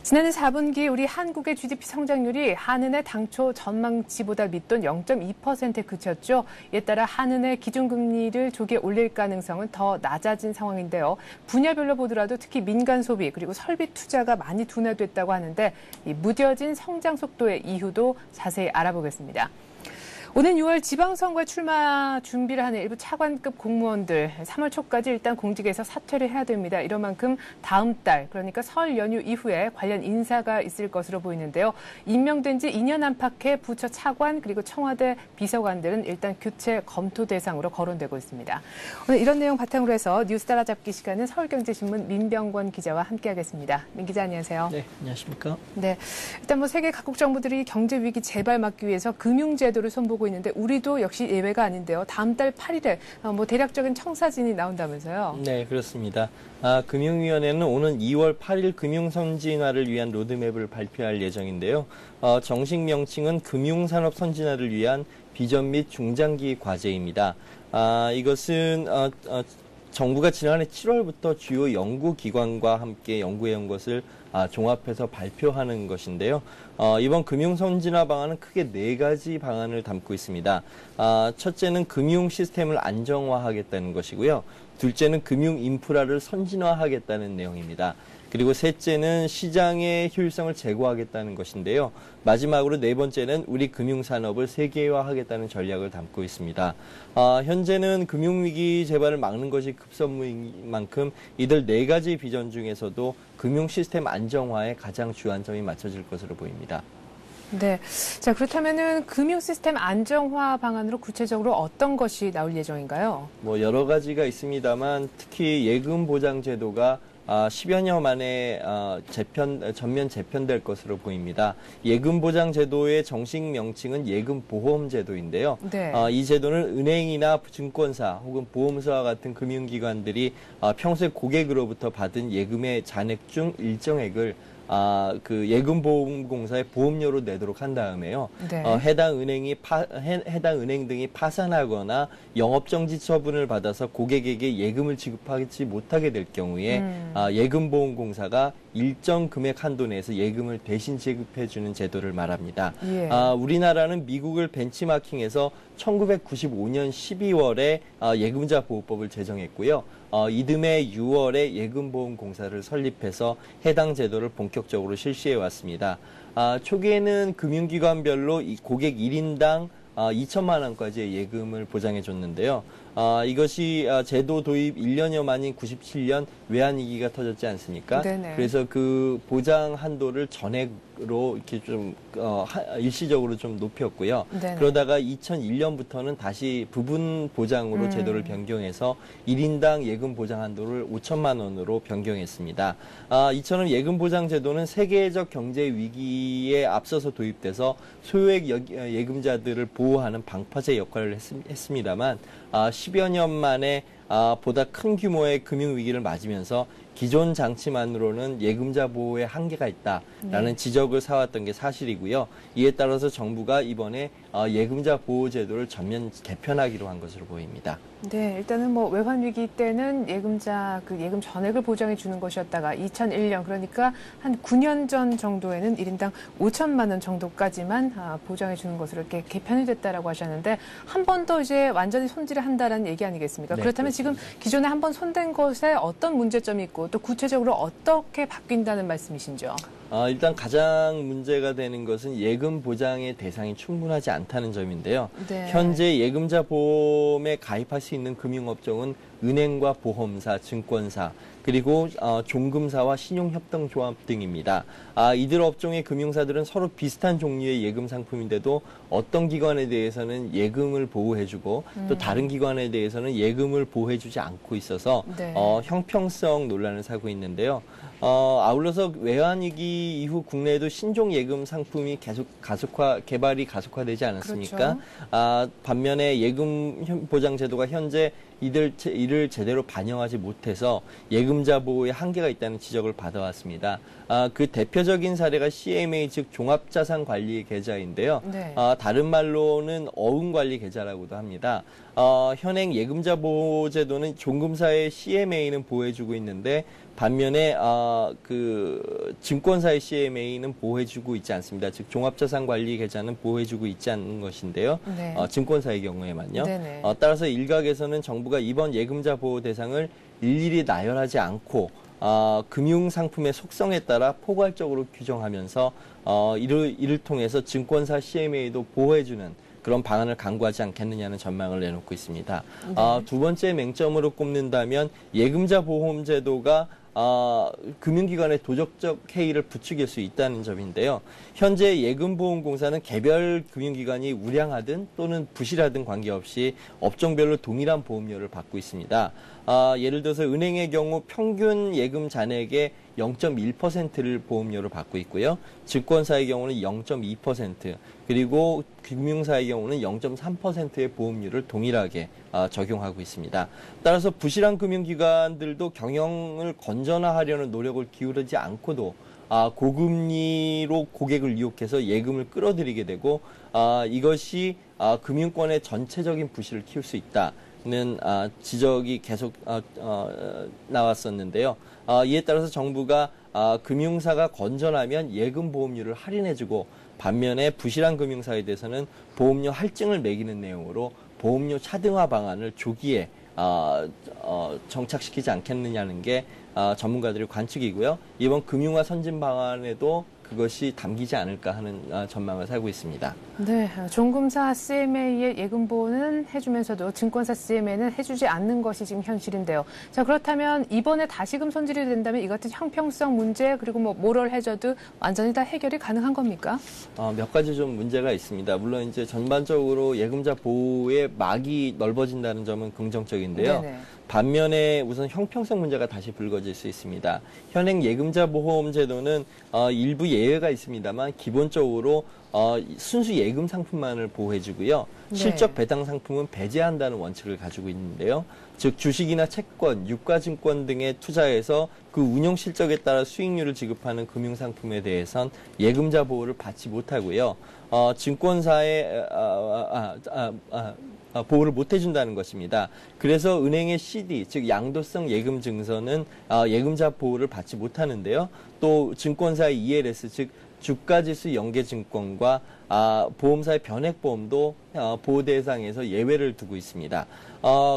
지난해 4분기 우리 한국의 GDP 성장률이 한은의 당초 전망치보다 밑돈 0.2%에 그쳤죠. 이에 따라 한은의 기준금리를 조기에 올릴 가능성은 더 낮아진 상황인데요. 분야별로 보더라도 특히 민간 소비 그리고 설비 투자가 많이 둔화됐다고 하는데 이 무뎌진 성장 속도의 이유도 자세히 알아보겠습니다. 오는 6월 지방선거에 출마 준비를 하는 일부 차관급 공무원들 3월 초까지 일단 공직에서 사퇴를 해야 됩니다. 이런 만큼 다음 달 그러니까 설 연휴 이후에 관련 인사가 있을 것으로 보이는데요. 임명된 지 2년 안팎의 부처 차관 그리고 청와대 비서관들은 일단 교체 검토 대상으로 거론되고 있습니다. 오늘 이런 내용 바탕으로 해서 뉴스 따라잡기 시간은 서울경제신문 민병권 기자와 함께하겠습니다. 민 기자 안녕하세요. 네, 안녕하십니까? 네, 일단 세계 각국 정부들이 경제 위기 재발 막기 위해서 금융제도를 손보고 있는데 우리도 역시 예외가 아닌데요. 다음 달 8일에 대략적인 청사진이 나온다면서요? 네, 그렇습니다. 금융위원회는 오는 2월 8일 금융선진화를 위한 로드맵을 발표할 예정인데요. 정식 명칭은 금융산업 선진화를 위한 비전 및 중장기 과제입니다. 이것은 정부가 지난해 7월부터 주요 연구기관과 함께 연구해온 것을 종합해서 발표하는 것인데요. 이번 금융선진화 방안은 크게 4가지 방안을 담고 있습니다. 첫째는 금융 시스템을 안정화하겠다는 것이고요. 둘째는 금융 인프라를 선진화하겠다는 내용입니다. 그리고 셋째는 시장의 효율성을 제고하겠다는 것인데요. 마지막으로 4번째는 우리 금융산업을 세계화하겠다는 전략을 담고 있습니다. 현재는 금융위기 재발을 막는 것이 급선무인 만큼 이들 4가지 비전 중에서도 금융 시스템 안정화에 가장 주안점이 맞춰질 것으로 보입니다. 네. 자, 그렇다면은 금융 시스템 안정화 방안으로 구체적으로 어떤 것이 나올 예정인가요? 여러 가지가 있습니다만 특히 예금 보장 제도가 10여 년 만에 전면 재편될 것으로 보입니다. 예금 보장 제도의 정식 명칭은 예금 보험 제도인데요. 네. 이 제도는 은행이나 증권사 혹은 보험사와 같은 금융기관들이 평소에 고객으로부터 받은 예금의 잔액 중 일정액을 그 예금보험공사에 보험료로 내도록 한 다음에요. 네. 해당 은행 등이 파산하거나 영업정지 처분을 받아서 고객에게 예금을 지급하지 못하게 될 경우에 예금보험공사가 일정 금액 한도 내에서 예금을 대신 지급해주는 제도를 말합니다. 예. 우리나라는 미국을 벤치마킹해서 1995년 12월에 예금자 보호법을 제정했고요. 이듬해 6월에 예금보험공사를 설립해서 해당 제도를 본격적으로 실시해 왔습니다. 초기에는 금융기관별로 고객 1인당 2천만 원까지의 예금을 보장해 줬는데요. 이것이 제도 도입 1년여 만인 97년 외환위기가 터졌지 않습니까? 네네. 그래서 그 보장 한도를 전액으로 이렇게 좀 일시적으로 좀 높였고요. 네네. 그러다가 2001년부터는 다시 부분 보장으로 제도를 변경해서 1인당 예금 보장 한도를 5천만 원으로 변경했습니다. 이처럼 예금 보장 제도는 세계적 경제 위기에 앞서서 도입돼서 소액 예금자들을 보호하는 방파제 역할을 했습니다만 10여 년 만에 보다 큰 규모의 금융위기를 맞으면서 기존 장치만으로는 예금자 보호에 한계가 있다라는 지적을 사왔던 게 사실이고요. 이에 따라서 정부가 이번에 예금자 보호 제도를 전면 개편하기로 한 것으로 보입니다. 네, 일단은 외환위기 때는 예금자 예금 전액을 보장해 주는 것이었다가 2001년 그러니까 한 9년 전 정도에는 1인당 5천만 원 정도까지만 보장해 주는 것으로 이렇게 개편이 됐다라고 하셨는데 한 번 더 이제 완전히 손질을 한다라는 얘기 아니겠습니까? 네, 그렇다면 그렇습니다. 지금 기존에 한 번 손댄 것에 어떤 문제점이 있고 또 구체적으로 어떻게 바뀐다는 말씀이신지요? 일단 가장 문제가 되는 것은 예금 보장의 대상이 충분하지 않다는 점인데요. 네. 현재 예금자 보험에 가입할 수 있는 금융업종은 은행과 보험사, 증권사, 그리고 종금사와 신용협동조합 등입니다. 이들 업종의 금융사들은 서로 비슷한 종류의 예금 상품인데도 어떤 기관에 대해서는 예금을 보호해주고 또 다른 기관에 대해서는 예금을 보호해주지 않고 있어서 네. 형평성 논란을 사고 있는데요. 아울러서 외환위기 이후 국내에도 신종 예금 상품이 계속 개발이 가속화되지 않았습니까? 그렇죠. 반면에 예금 보장 제도가 현재 이를 제대로 반영하지 못해서 예금자 보호에 한계가 있다는 지적을 받아왔습니다. 그 대표적인 사례가 CMA 즉 종합자산관리 계좌인데요. 네. 다른 말로는 어음관리 계좌라고도 합니다. 현행 예금자 보호 제도는 종금사의 CMA는 보호해주고 있는데 반면에 그 증권사의 CMA는 보호해주고 있지 않습니다. 즉 종합자산관리 계좌는 보호해주고 있지 않는 것인데요. 네. 증권사의 경우에만요. 네네. 따라서 일각에서는 정부가 이번 예금자 보호 대상을 일일이 나열하지 않고 금융상품의 속성에 따라 포괄적으로 규정하면서 이를 통해서 증권사 CMA도 보호해주는 그런 방안을 강구하지 않겠느냐는 전망을 내놓고 있습니다. 네. 두 번째 맹점으로 꼽는다면 예금자 보험 제도가 금융기관의 도덕적 해이를 부추길 수 있다는 점인데요. 현재 예금보험공사는 개별 금융기관이 우량하든 또는 부실하든 관계없이 업종별로 동일한 보험료를 받고 있습니다. 예를 들어서 은행의 경우 평균 예금 잔액의 0.1%를 보험료로 받고 있고요. 증권사의 경우는 0.2%, 그리고 금융사의 경우는 0.3%의 보험료를 동일하게 적용하고 있습니다. 따라서 부실한 금융기관들도 경영을 건전화하려는 노력을 기울이지 않고도 고금리로 고객을 유혹해서 예금을 끌어들이게 되고 이것이 금융권의 전체적인 부실을 키울 수 있다는 지적이 계속 나왔었는데요. 이에 따라서 정부가 금융사가 건전하면 예금 보험료를 할인해주고 반면에 부실한 금융사에 대해서는 보험료 할증을 매기는 내용으로 보험료 차등화 방안을 조기에 정착시키지 않겠느냐는 게 전문가들의 관측이고요. 이번 금융화 선진 방안에도 그것이 담기지 않을까 하는 전망을 살고 있습니다. 네, 종금사 CMA의 예금보호는 해주면서도 증권사 CMA는 해주지 않는 것이 지금 현실인데요. 자, 그렇다면 이번에 다시금 손질이 된다면 이 같은 형평성 문제 그리고 모럴 해저드 완전히 다 해결이 가능한 겁니까? 몇 가지 좀 문제가 있습니다. 물론 이제 전반적으로 예금자 보호의 막이 넓어진다는 점은 긍정적인데요. 네네. 반면에 우선 형평성 문제가 다시 불거질 수 있습니다. 현행 예금자 보험 제도는 일부 예외가 있습니다만 기본적으로 순수 예금 상품만을 보호해주고요. 네. 실적 배당 상품은 배제한다는 원칙을 가지고 있는데요. 즉 주식이나 채권, 유가증권 등에 투자해서 그 운용 실적에 따라 수익률을 지급하는 금융상품에 대해선 예금자 보호를 받지 못하고요. 증권사의 보호를 못 해준다는 것입니다. 그래서 은행의 CD, 즉 양도성 예금 증서는 예금자 보호를 받지 못하는데요. 또 증권사의 ELS, 즉 주가지수 연계증권과 보험사의 변액보험도 보호 대상에서 예외를 두고 있습니다.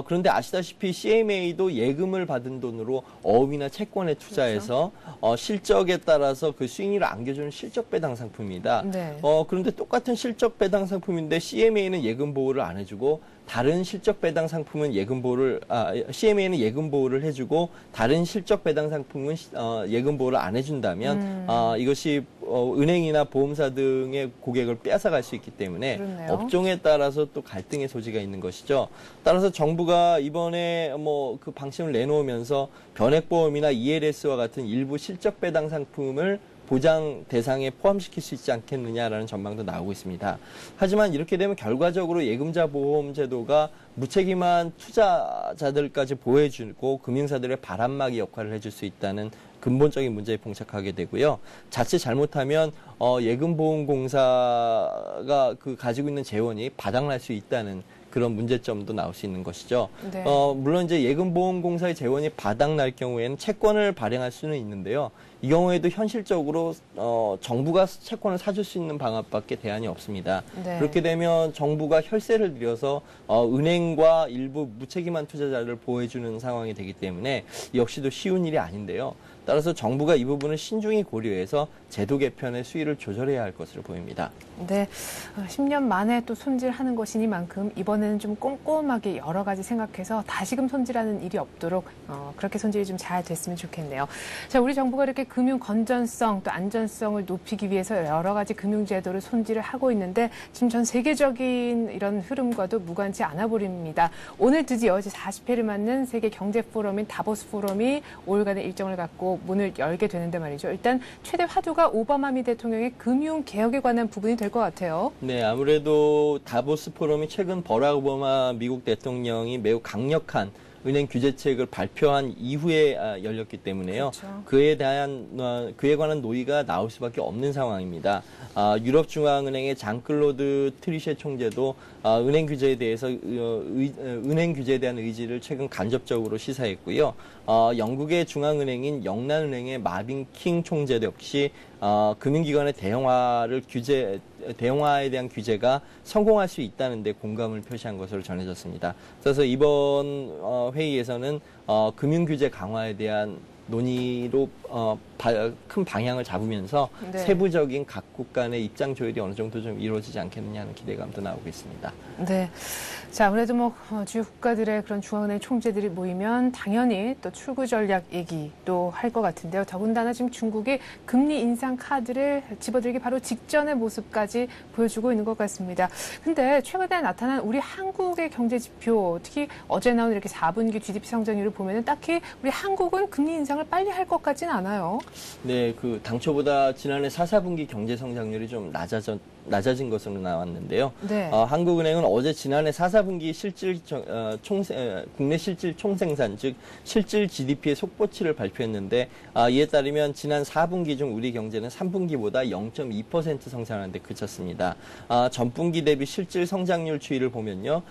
그런데 아시다시피 CMA도 예금을 받은 돈으로 어음이나 채권에 투자해서 그렇죠. 실적에 따라서 그 수익률을 안겨주는 실적배당 상품입니다. 네. 그런데 똑같은 실적배당 상품인데 CMA는 예금 보호를 안 해주고 다른 실적배당 상품은 CMA는 예금 보호를 해주고 다른 실적배당 상품은 예금 보호를 안 해준다면 이것이 은행이나 보험사 등의 고객을 빼앗아갈 수 있기 때문에 그렇네요. 업종에 따라서 또 갈등의 소지가 있는 것이죠. 따라서 정부가 이번에 그 방침을 내놓으면서 변액보험이나 ELS와 같은 일부 실적배당 상품을 보장 대상에 포함시킬 수 있지 않겠느냐라는 전망도 나오고 있습니다. 하지만 이렇게 되면 결과적으로 예금자 보험 제도가 무책임한 투자자들까지 보호해주고 금융사들의 바람막이 역할을 해줄 수 있다는 근본적인 문제에 봉착하게 되고요. 자칫 잘못하면 예금보험공사가 가지고 있는 재원이 바닥날 수 있다는 그런 문제점도 나올 수 있는 것이죠. 네. 물론 이제 예금보험공사의 재원이 바닥날 경우에는 채권을 발행할 수는 있는데요. 이 경우에도 현실적으로 정부가 채권을 사줄 수 있는 방법밖에 대안이 없습니다. 네. 그렇게 되면 정부가 혈세를 들여서 은행과 일부 무책임한 투자자를 보호해주는 상황이 되기 때문에 역시도 쉬운 일이 아닌데요. 따라서 정부가 이 부분을 신중히 고려해서 제도 개편의 수위를 조절해야 할 것으로 보입니다. 네, 10년 만에 또 손질하는 것이니만큼 이번에는 좀 꼼꼼하게 여러 가지 생각해서 다시금 손질하는 일이 없도록 그렇게 손질이 좀 잘 됐으면 좋겠네요. 자, 우리 정부가 이렇게 금융 건전성 또 안전성을 높이기 위해서 여러 가지 금융 제도를 손질을 하고 있는데 지금 전 세계적인 이런 흐름과도 무관치 않아 보입니다. 오늘 드디어 이제 40회를 맞는 세계 경제 포럼인 다보스 포럼이 5일간의 일정을 갖고 문을 열게 되는데 말이죠. 일단 최대 화두가 오바마 미 대통령의 금융 개혁에 관한 부분이 될 것 같아요. 네, 아무래도 다보스 포럼이 최근 버락 오바마 미국 대통령이 매우 강력한 은행 규제책을 발표한 이후에 열렸기 때문에요. 그렇죠. 그에 관한 논의가 나올 수밖에 없는 상황입니다. 유럽 중앙은행의 장클로드 트리셰 총재도 은행 규제에 대해서 은행 규제에 대한 의지를 최근 간접적으로 시사했고요. 영국의 중앙은행인 영란은행의 마빈 킹 총재도 역시 금융기관의 대형화에 대한 규제가 성공할 수 있다는데 공감을 표시한 것으로 전해졌습니다. 그래서 이번 회의에서는 금융규제 강화에 대한 논의로 큰 방향을 잡으면서 네. 세부적인 각국 간의 입장 조율이 어느 정도 좀 이루어지지 않겠느냐는 기대감도 나오고 있습니다. 네. 자, 아무래도 뭐 주요 국가들의 그런 중앙은행 총재들이 모이면 당연히 또 출구 전략 얘기도 할 것 같은데요. 더군다나 지금 중국이 금리 인상 카드를 집어들기 바로 직전의 모습까지 보여주고 있는 것 같습니다. 근데 최근에 나타난 우리 한국의 경제 지표, 특히 어제 나온 이렇게 4분기 GDP 성장률을 보면은 딱히 우리 한국은 금리 인상을 빨리 할 것 같지는 않아요. 네, 당초보다 지난해 4분기 경제 성장률이 좀 낮아진 것으로 나왔는데요. 네. 한국은행은 어제 지난해 4분기 국내 실질 총생산, 즉 실질 GDP의 속보치를 발표했는데 이에 따르면 지난 4분기 중 우리 경제는 3분기보다 0.2% 성장하는 데 그쳤습니다. 전분기 대비 실질 성장률 추이를 보면요.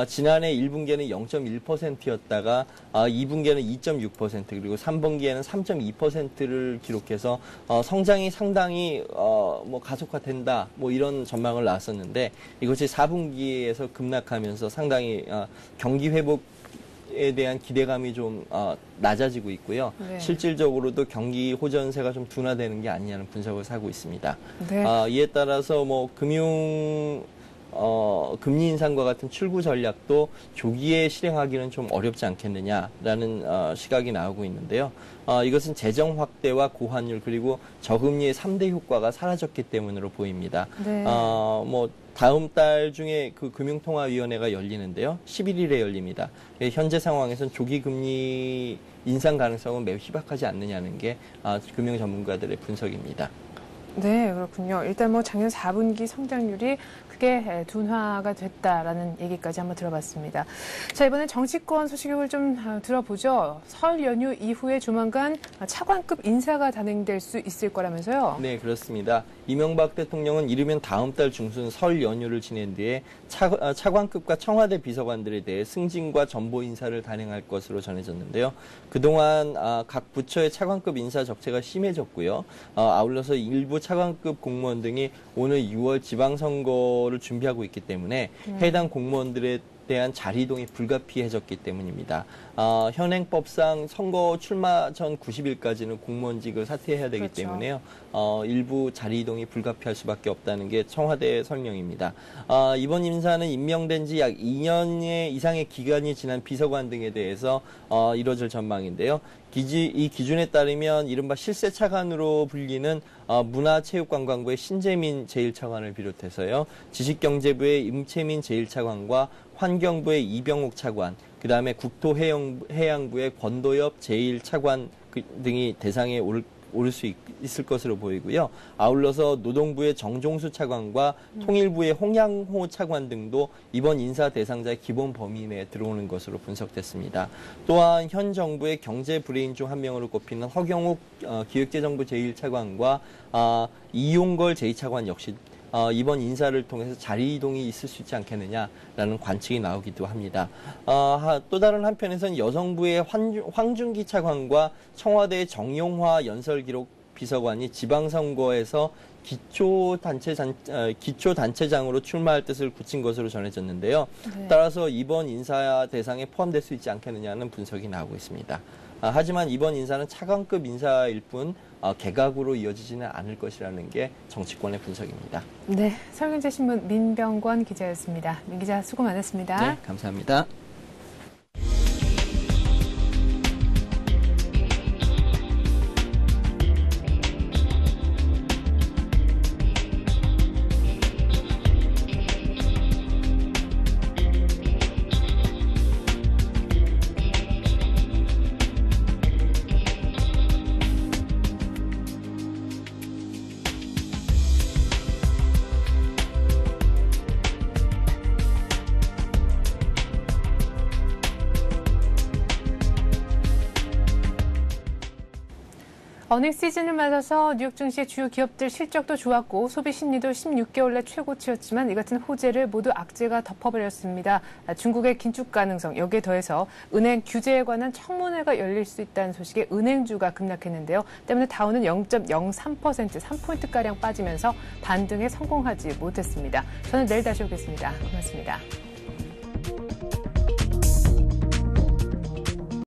지난해 1분기에는 0.1%였다가 2분기에는 2.6% 그리고 3분기에는 3.2%를 기록해서 성장이 상당히 가속화된다 이런 전망을 나왔었는데 이것이 4분기에서 급락하면서 상당히 경기 회복에 대한 기대감이 좀 낮아지고 있고요. 네. 실질적으로도 경기 호전세가 좀 둔화되는 게 아니냐는 분석을 하고 있습니다. 네. 이에 따라서 금리 인상과 같은 출구 전략도 조기에 실행하기는 좀 어렵지 않겠느냐라는 시각이 나오고 있는데요. 이것은 재정 확대와 고환율 그리고 저금리의 3대 효과가 사라졌기 때문으로 보입니다. 네. 다음 달 중에 그 금융통화위원회가 열리는데요. 11일에 열립니다. 현재 상황에서는 조기 금리 인상 가능성은 매우 희박하지 않느냐는 게 금융 전문가들의 분석입니다. 네, 그렇군요. 일단 작년 4분기 성장률이 크게 둔화가 됐다라는 얘기까지 한번 들어봤습니다. 자, 이번엔 정치권 소식을 좀 들어보죠. 설 연휴 이후에 조만간 차관급 인사가 단행될 수 있을 거라면서요? 네, 그렇습니다. 이명박 대통령은 이르면 다음 달 중순 설 연휴를 지낸 뒤에 차관급과 청와대 비서관들에 대해 승진과 전보 인사를 단행할 것으로 전해졌는데요. 그동안 각 부처의 차관급 인사 적체가 심해졌고요. 아울러서 일부 차관급 공무원 등이 오늘 6월 지방선거를 준비하고 있기 때문에 해당 공무원들에 대한 자리이동이 불가피해졌기 때문입니다. 현행법상 선거 출마 전 90일까지는 공무원직을 사퇴해야 되기 그렇죠. 때문에요. 일부 자리이동이 불가피할 수밖에 없다는 게 청와대의 설명입니다. 이번 인사는 임명된 지 약 2년 이상의 기간이 지난 비서관 등에 대해서 이뤄질 전망인데요. 이 기준에 따르면 이른바 실세차관으로 불리는 문화체육관광부의 신재민 제1차관을 비롯해서요. 지식경제부의 임채민 제1차관과 환경부의 이병옥 차관, 그 다음에 국토해양부의 권도엽 제1차관 등이 대상에 오를 수 있을 것으로 보이고요. 아울러서 노동부의 정종수 차관과 통일부의 홍양호 차관 등도 이번 인사 대상자의 기본 범위 내에 들어오는 것으로 분석됐습니다. 또한 현 정부의 경제 브레인 중 한 명으로 꼽히는 허경욱 기획재정부 제1차관과 이용걸 제2차관 역시 이번 인사를 통해서 자리 이동이 있을 수 있지 않겠느냐라는 관측이 나오기도 합니다. 또 다른 한편에서는 여성부의 황준기 차관과 청와대의 정용화 연설 기록 비서관이 지방선거에서 기초단체장으로 출마할 뜻을 굳힌 것으로 전해졌는데요. 네. 따라서 이번 인사 대상에 포함될 수 있지 않겠느냐는 분석이 나오고 있습니다. 하지만 이번 인사는 차관급 인사일 뿐 개각으로 이어지지는 않을 것이라는 게 정치권의 분석입니다. 네, 서울경제신문 민병권 기자였습니다. 민 기자 수고 많았습니다. 네, 감사합니다. 어닝 시즌을 맞아서 뉴욕 증시의 주요 기업들 실적도 좋았고 소비 심리도 16개월 내 최고치였지만 이 같은 호재를 모두 악재가 덮어버렸습니다. 중국의 긴축 가능성, 여기에 더해서 은행 규제에 관한 청문회가 열릴 수 있다는 소식에 은행주가 급락했는데요. 때문에 다우는 0.03%, 3포인트가량 빠지면서 반등에 성공하지 못했습니다. 저는 내일 다시 오겠습니다. 고맙습니다.